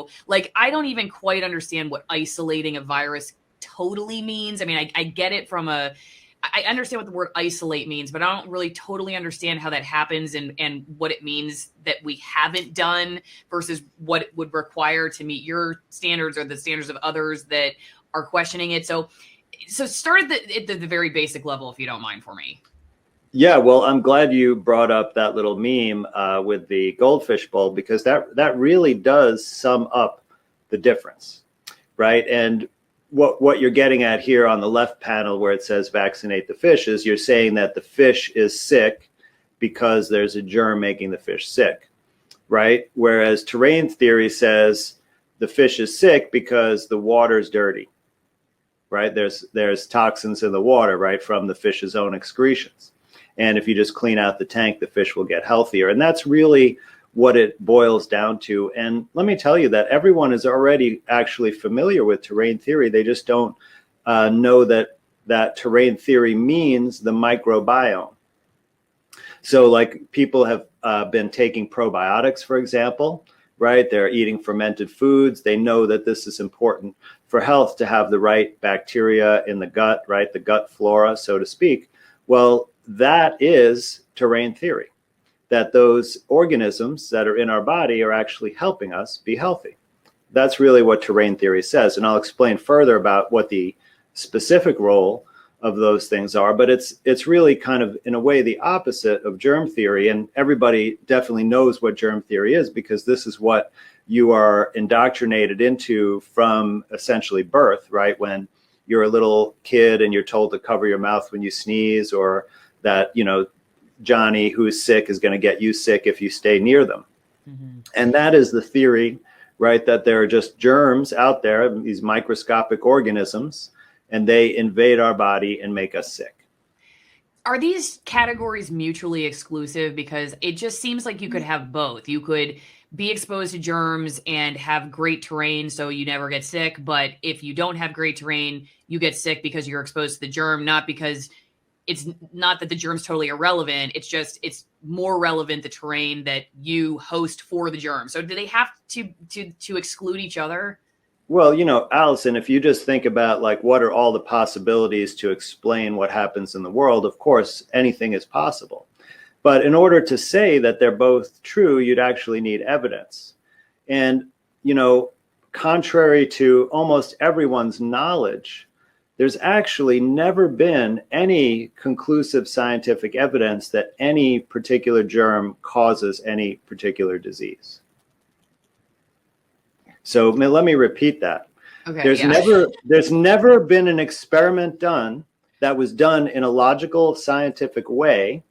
So like, I don't even quite understand what isolating a virus totally means. I mean, I get it from I understand what the word isolate means, but I don't really totally understand how that happens and what it means that we haven't done versus what it would require to meet your standards or the standards of others that are questioning it. So start at the very basic level, if you don't mind, for me. Yeah, well, I'm glad you brought up that little meme with the goldfish bowl, because that really does sum up the difference, right? And what you're getting at here on the left panel where it says vaccinate the fish is you're saying that the fish is sick because there's a germ making the fish sick, right? Whereas terrain theory says the fish is sick because the water's dirty, right? There's toxins in the water, right, from the fish's own excretions. And if you just clean out the tank, the fish will get healthier. And that's really what it boils down to. And let me tell you that everyone is already actually familiar with terrain theory. They just don't know that terrain theory means the microbiome. So like people have been taking probiotics, for example, right? They're eating fermented foods. They know that this is important for health to have the right bacteria in the gut, right? The gut flora, so to speak. Well, that is terrain theory, that those organisms that are in our body are actually helping us be healthy. That's really what terrain theory says. And I'll explain further about what the specific role of those things are, but it's really kind of, in a way, the opposite of germ theory. And everybody definitely knows what germ theory is, because this is what you are indoctrinated into from essentially birth, right? When you're a little kid and you're told to cover your mouth when you sneeze, or that, you know, Johnny who's sick is going to get you sick if you stay near them. Mm-hmm. And that is the theory, right? That there are just germs out there, these microscopic organisms, and they invade our body and make us sick. Are these categories mutually exclusive? Because it just seems like you could have both. You could be exposed to germs and have great terrain so you never get sick. But if you don't have great terrain, you get sick because you're exposed to the germ, not because it's not that the germ's totally irrelevant. It's just, it's more relevant the terrain that you host for the germ. So do they have to exclude each other? Well, you know, Allison, if you just think about like what are all the possibilities to explain what happens in the world, of course, anything is possible. But in order to say that they're both true, you'd actually need evidence. And, you know, contrary to almost everyone's knowledge, there's actually never been any conclusive scientific evidence that any particular germ causes any particular disease. So let me repeat that. Okay, there's never been an experiment done that was done in a logical, scientific way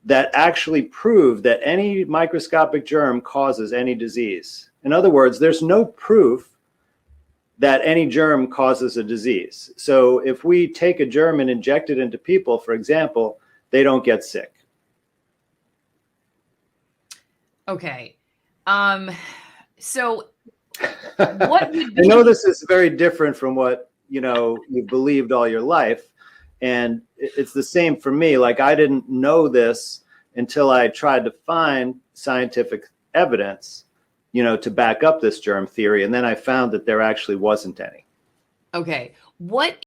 that actually proved that any microscopic germ causes any disease. In other words, there's no proof that any germ causes a disease. So if we take a germ and inject it into people, for example, they don't get sick. Okay. So what would be... I know this is very different from what, you know, you believed all your life. And it's the same for me. Like, I didn't know this until I tried to find scientific evidence, you know, to back up this germ theory. And then I found that there actually wasn't any. Okay. What